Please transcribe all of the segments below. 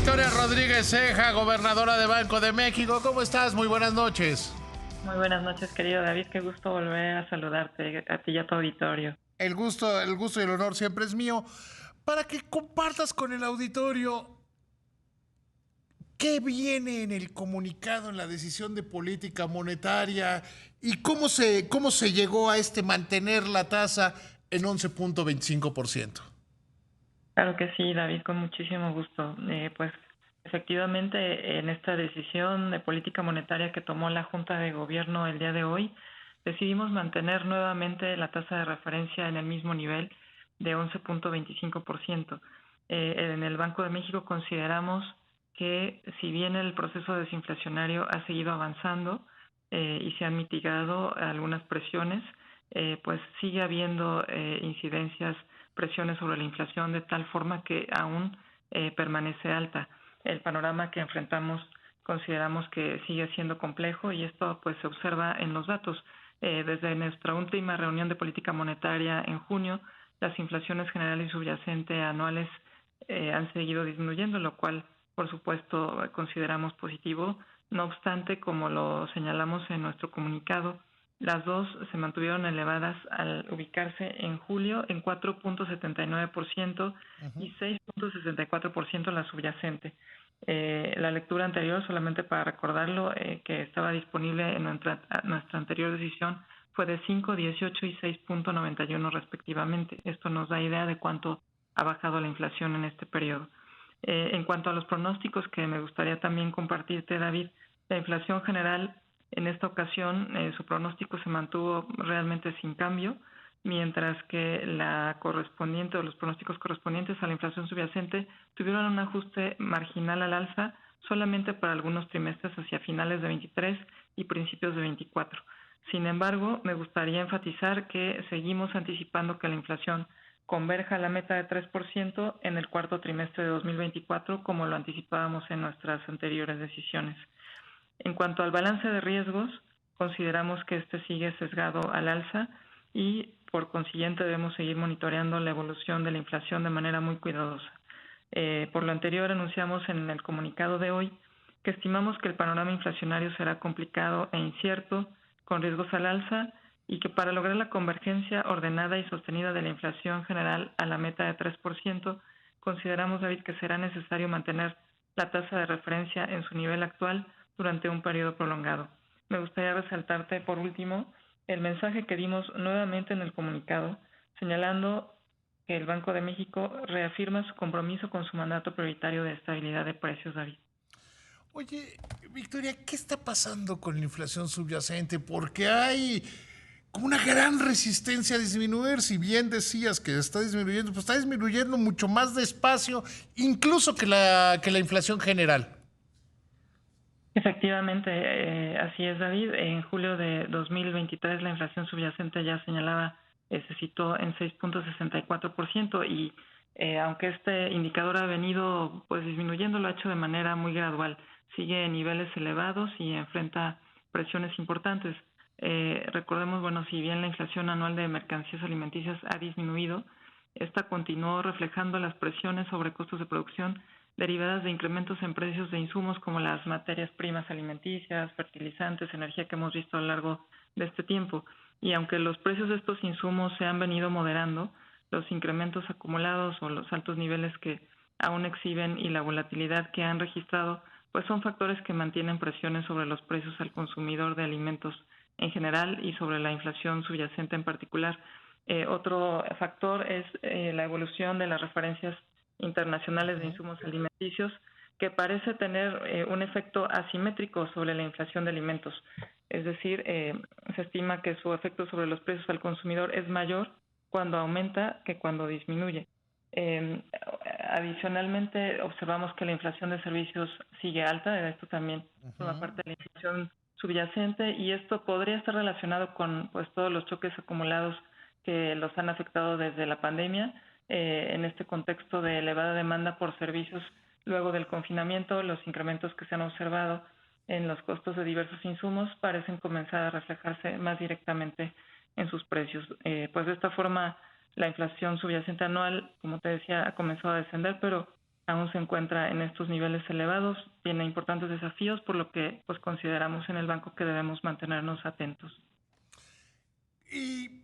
Victoria Rodríguez Ceja, gobernadora de Banco de México. ¿Cómo estás? Muy buenas noches. Muy buenas noches, querido David. Qué gusto volver a saludarte a ti y a tu auditorio. El gusto y el honor siempre es mío. Para que compartas con el auditorio qué viene en el comunicado, en la decisión de política monetaria y cómo se llegó a mantener la tasa en 11.25%. Claro que sí, David, con muchísimo gusto. Pues efectivamente, en esta decisión de política monetaria que tomó la Junta de Gobierno el día de hoy, decidimos mantener nuevamente la tasa de referencia en el mismo nivel de 11.25%. En el Banco de México consideramos que si bien el proceso desinflacionario ha seguido avanzando y se han mitigado algunas presiones, pues sigue habiendo incidencias, presiones sobre la inflación de tal forma que aún permanece alta. El panorama que enfrentamos consideramos que sigue siendo complejo y esto pues se observa en los datos. Desde nuestra última reunión de política monetaria en junio, las inflaciones generales y subyacente anuales han seguido disminuyendo, lo cual por supuesto consideramos positivo. No obstante, como lo señalamos en nuestro comunicado, las dos se mantuvieron elevadas al ubicarse en julio en 4.79% y 6.64% la subyacente. La lectura anterior, solamente para recordarlo, que estaba disponible en nuestra anterior decisión, fue de 5, 18 y 6.91 respectivamente. Esto nos da idea de cuánto ha bajado la inflación en este periodo. En cuanto a los pronósticos que me gustaría también compartirte, David, la inflación general en esta ocasión su pronóstico se mantuvo realmente sin cambio, mientras que la correspondiente o los pronósticos correspondientes a la inflación subyacente tuvieron un ajuste marginal al alza solamente para algunos trimestres hacia finales de 23 y principios de 24. Sin embargo, me gustaría enfatizar que seguimos anticipando que la inflación converja a la meta de 3% en el cuarto trimestre de 2024, como lo anticipábamos en nuestras anteriores decisiones. En cuanto al balance de riesgos, consideramos que este sigue sesgado al alza y por consiguiente debemos seguir monitoreando la evolución de la inflación de manera muy cuidadosa. Por lo anterior, anunciamos en el comunicado de hoy que estimamos que el panorama inflacionario será complicado e incierto, con riesgos al alza, y que para lograr la convergencia ordenada y sostenida de la inflación general a la meta de 3%, consideramos, David, que será necesario mantener la tasa de referencia en su nivel actual durante un periodo prolongado. Me gustaría resaltarte, por último, el mensaje que dimos nuevamente en el comunicado, señalando que el Banco de México reafirma su compromiso con su mandato prioritario de estabilidad de precios, David. Oye, Victoria, ¿qué está pasando con la inflación subyacente? Porque hay como una gran resistencia a disminuir. Si bien decías que está disminuyendo, pues está disminuyendo mucho más despacio, incluso que la inflación general. Efectivamente, así es, David. En julio de 2023 la inflación subyacente ya señalaba, se situó en 6.64% y aunque este indicador ha venido pues disminuyendo, lo ha hecho de manera muy gradual. Sigue en niveles elevados y enfrenta presiones importantes. Recordemos, bueno, si bien la inflación anual de mercancías alimenticias ha disminuido, esta continuó reflejando las presiones sobre costos de producción derivadas de incrementos en precios de insumos como las materias primas alimenticias, fertilizantes, energía que hemos visto a lo largo de este tiempo. Y aunque los precios de estos insumos se han venido moderando, los incrementos acumulados o los altos niveles que aún exhiben y la volatilidad que han registrado, pues son factores que mantienen presiones sobre los precios al consumidor de alimentos en general y sobre la inflación subyacente en particular. Otro factor es la evolución de las referencias internacionales de insumos alimenticios, que parece tener un efecto asimétrico sobre la inflación de alimentos. Es decir, se estima que su efecto sobre los precios al consumidor es mayor cuando aumenta que cuando disminuye. Eh, Adicionalmente, observamos que la inflación de servicios sigue alta, esto también forma parte de la inflación subyacente, y esto podría estar relacionado con pues todos los choques acumulados que los han afectado desde la pandemia. En este contexto de elevada demanda por servicios luego del confinamiento, los incrementos que se han observado en los costos de diversos insumos parecen comenzar a reflejarse más directamente en sus precios. Pues de esta forma la inflación subyacente anual, como te decía, ha comenzado a descender, pero aún se encuentra en estos niveles elevados, tiene importantes desafíos, por lo que pues consideramos en el banco que debemos mantenernos atentos. Y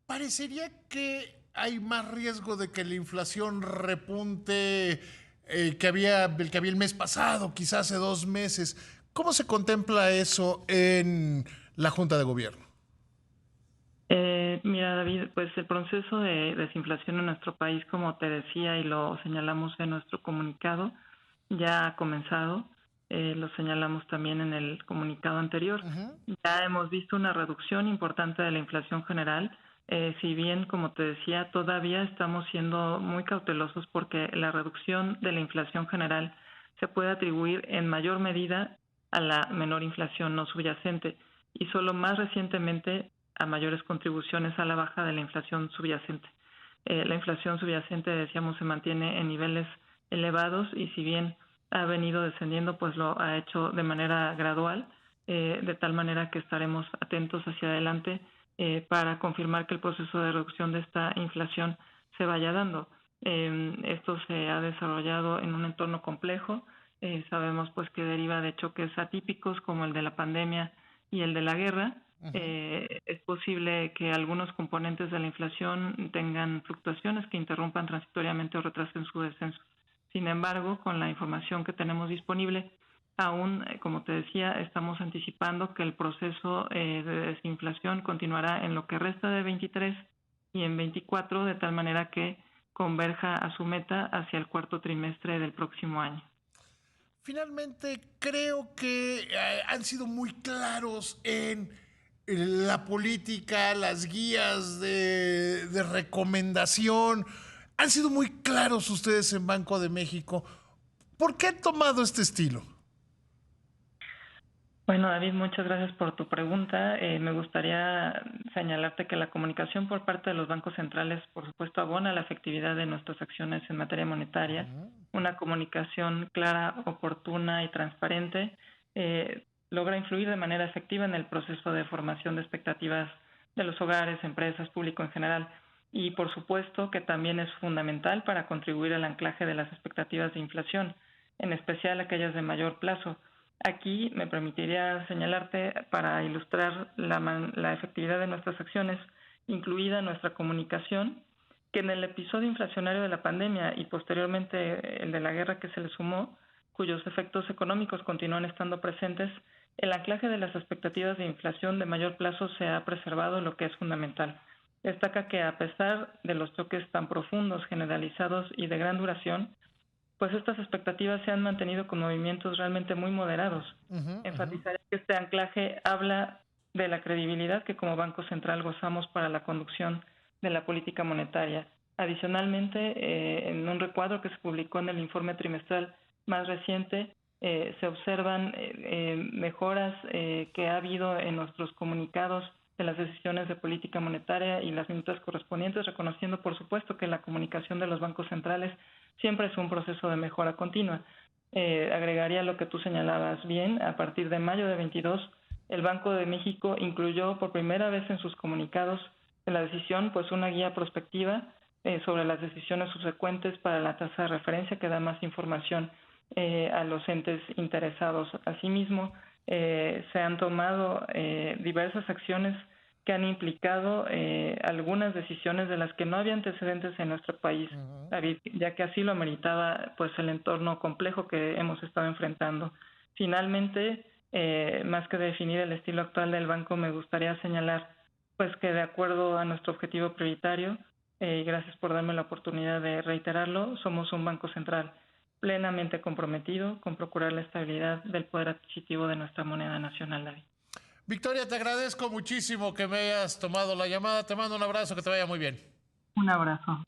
parecería que hay más riesgo de que la inflación repunte el que había el mes pasado, quizás hace 2 meses. ¿Cómo se contempla eso en la Junta de Gobierno? Mira, David, pues el proceso de desinflación en nuestro país, como te decía y lo señalamos en nuestro comunicado, ya ha comenzado. Lo señalamos también en el comunicado anterior. Ujú. Ya hemos visto una reducción importante de la inflación general. Si bien, como te decía, todavía estamos siendo muy cautelosos porque la reducción de la inflación general se puede atribuir en mayor medida a la menor inflación no subyacente y solo más recientemente a mayores contribuciones a la baja de la inflación subyacente. La inflación subyacente, decíamos, se mantiene en niveles elevados y si bien ha venido descendiendo, pues lo ha hecho de manera gradual, de tal manera que estaremos atentos hacia adelante para confirmar que el proceso de reducción de esta inflación se vaya dando. Esto se ha desarrollado en un entorno complejo. Sabemos pues que deriva de choques atípicos como el de la pandemia y el de la guerra. Ujú. Es posible que algunos componentes de la inflación tengan fluctuaciones que interrumpan transitoriamente o retrasen su descenso. Sin embargo, con la información que tenemos disponible, aún, como te decía, estamos anticipando que el proceso de desinflación continuará en lo que resta de 23 y en 24, de tal manera que converja a su meta hacia el cuarto trimestre del próximo año. Finalmente, creo que han sido muy claros en la política, las guías de recomendación. Han sido muy claros ustedes en Banco de México. ¿Por qué han tomado este estilo? Bueno, David, muchas gracias por tu pregunta. Me gustaría señalarte que la comunicación por parte de los bancos centrales, por supuesto, abona la efectividad de nuestras acciones en materia monetaria. Ujú. Una comunicación clara, oportuna y transparente logra influir de manera efectiva en el proceso de formación de expectativas de los hogares, empresas, público en general. Y por supuesto que también es fundamental para contribuir al anclaje de las expectativas de inflación, en especial aquellas de mayor plazo. Aquí me permitiría señalarte para ilustrar la efectividad de nuestras acciones, incluida nuestra comunicación, que en el episodio inflacionario de la pandemia y posteriormente el de la guerra que se le sumó, cuyos efectos económicos continúan estando presentes, el anclaje de las expectativas de inflación de mayor plazo se ha preservado, lo que es fundamental. Destaca que a pesar de los choques tan profundos, generalizados y de gran duración, pues estas expectativas se han mantenido con movimientos realmente muy moderados. Ujú, ujú. Enfatizar que este anclaje habla de la credibilidad que como Banco Central gozamos para la conducción de la política monetaria. Adicionalmente, en un recuadro que se publicó en el informe trimestral más reciente, se observan mejoras que ha habido en nuestros comunicados de las decisiones de política monetaria y las minutas correspondientes, reconociendo, por supuesto, que la comunicación de los bancos centrales siempre es un proceso de mejora continua. Agregaría lo que tú señalabas bien, a partir de mayo de 22, el Banco de México incluyó por primera vez en sus comunicados de la decisión pues una guía prospectiva sobre las decisiones subsecuentes para la tasa de referencia que da más información a los entes interesados. Asimismo, se han tomado diversas acciones que han implicado algunas decisiones de las que no había antecedentes en nuestro país, Ujú. David, ya que así lo ameritaba pues el entorno complejo que hemos estado enfrentando. Finalmente, más que definir el estilo actual del banco, me gustaría señalar pues que de acuerdo a nuestro objetivo prioritario, y gracias por darme la oportunidad de reiterarlo, somos un banco central plenamente comprometido con procurar la estabilidad del poder adquisitivo de nuestra moneda nacional, David. Victoria, te agradezco muchísimo que me hayas tomado la llamada. Te mando un abrazo, que te vaya muy bien. Un abrazo.